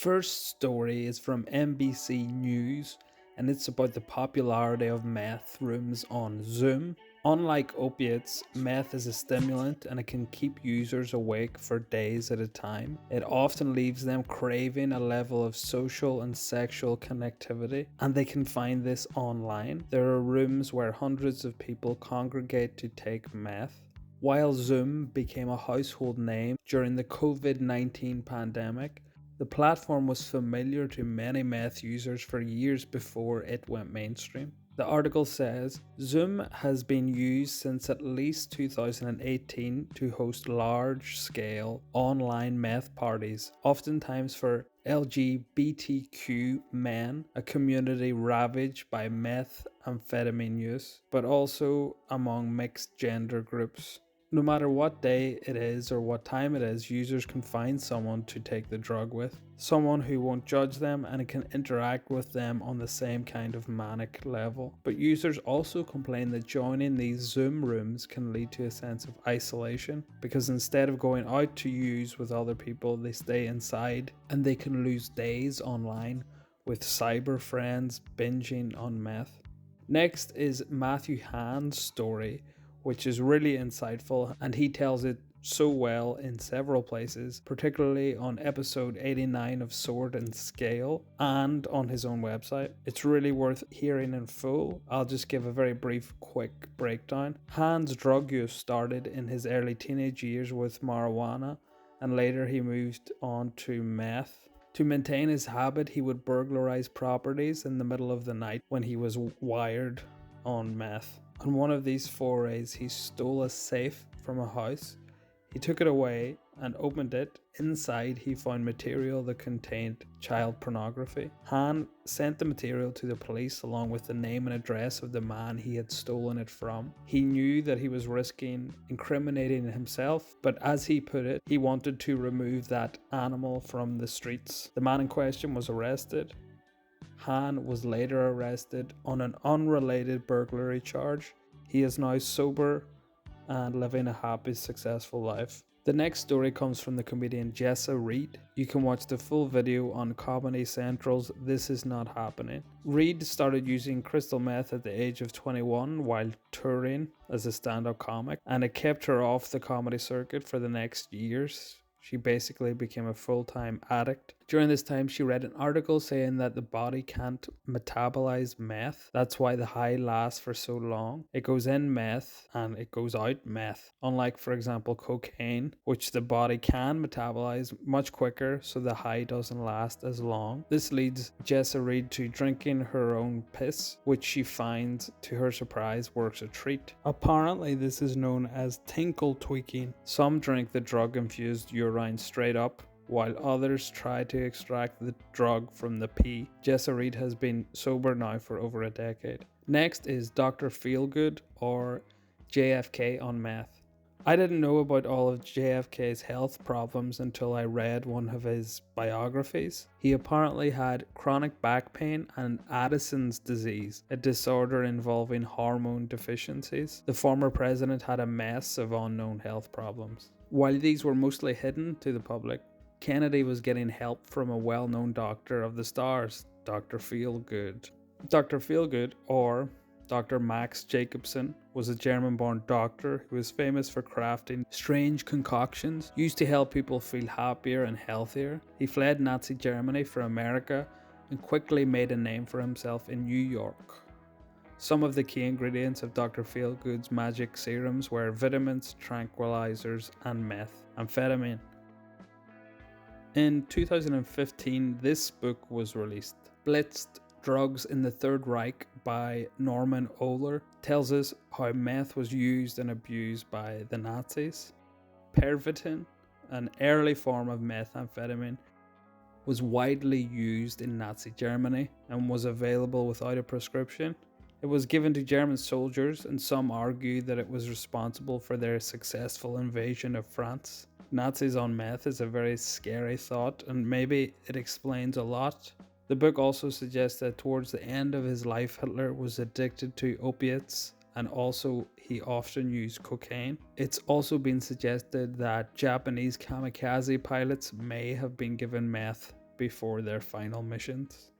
first story is from NBC News and it's about the popularity of meth rooms on Zoom. Unlike opiates, meth is a stimulant and it can keep users awake for days at a time. It often leaves them craving a level of social and sexual connectivity, and they can find this online. There are rooms where hundreds of people congregate to take meth. While Zoom became a household name during the COVID-19 pandemic, the platform was familiar to many meth users for years before it went mainstream. The article says Zoom has been used since at least 2018 to host large-scale online meth parties, oftentimes for LGBTQ men, a community ravaged by methamphetamine use, but also among mixed gender groups. No matter what day it is or what time it is, users can find someone to take the drug with. Someone who won't judge them and can interact with them on the same kind of manic level. But users also complain that joining these Zoom rooms can lead to a sense of isolation because instead of going out to use with other people, they stay inside and they can lose days online with cyber friends binging on meth. Next is Matthew Hahn's story, which is really insightful, and he tells it so well in several places, particularly on episode 89 of Sword and Scale and on his own website. It's really worth hearing in full. I'll just give a very brief, quick breakdown. Hahn's drug use started in his early teenage years with marijuana, and later he moved on to meth. To maintain his habit, he would burglarize properties in the middle of the night when he was wired on meth. On one of these forays, he stole a safe from a house. He took it away and opened it. Inside, he found material that contained child pornography. Hahn sent the material to the police along with the name and address of the man he had stolen it from. He knew that he was risking incriminating himself, but as he put it, he wanted to remove that animal from the streets. The man in question was arrested. Hahn was later arrested on an unrelated burglary charge. He is now sober and living a happy, successful life. The next story comes from the comedian Jessa Reed. You can watch the full video on Comedy Central's This Is Not Happening. Reed started using crystal meth at the age of 21 while touring as a stand-up comic, and it kept her off the comedy circuit for the next years. She basically became a full-time addict. During this time, she read an article saying that the body can't metabolize meth. That's why the high lasts for so long. It goes in meth and it goes out meth. Unlike, for example, cocaine, which the body can metabolize much quicker, so the high doesn't last as long. This leads Jessa Reed to drinking her own piss, which she finds, to her surprise, works a treat. Apparently, this is known as tinkle tweaking. Some drink the drug-infused urine straight up, while others try to extract the drug from the pee. Jessa Reed has been sober now for over a decade. Next is Dr. Feelgood, or JFK on meth. I didn't know about all of JFK's health problems until I read one of his biographies. He apparently had chronic back pain and Addison's disease, a disorder involving hormone deficiencies. The former president had a mess of unknown health problems. While these were mostly hidden to the public, Kennedy was getting help from a well-known doctor of the stars, Dr. Feelgood. Dr. Feelgood, or Dr. Max Jacobson, was a German-born doctor who was famous for crafting strange concoctions used to help people feel happier and healthier. He fled Nazi Germany for America and quickly made a name for himself in New York. Some of the key ingredients of Dr. Feelgood's magic serums were vitamins, tranquilizers, and methamphetamine. In 2015, this book was released. Blitzed Drugs in the Third Reich by Norman Ohler tells us how meth was used and abused by the Nazis. Pervitin, an early form of methamphetamine, was widely used in Nazi Germany and was available without a prescription. It was given to German soldiers, and some argue that it was responsible for their successful invasion of France. Nazis on meth is a very scary thought, and maybe it explains a lot. The book also suggests that towards the end of his life, Hitler was addicted to opiates, and also he often used cocaine. It's also been suggested that Japanese kamikaze pilots may have been given meth before their final missions.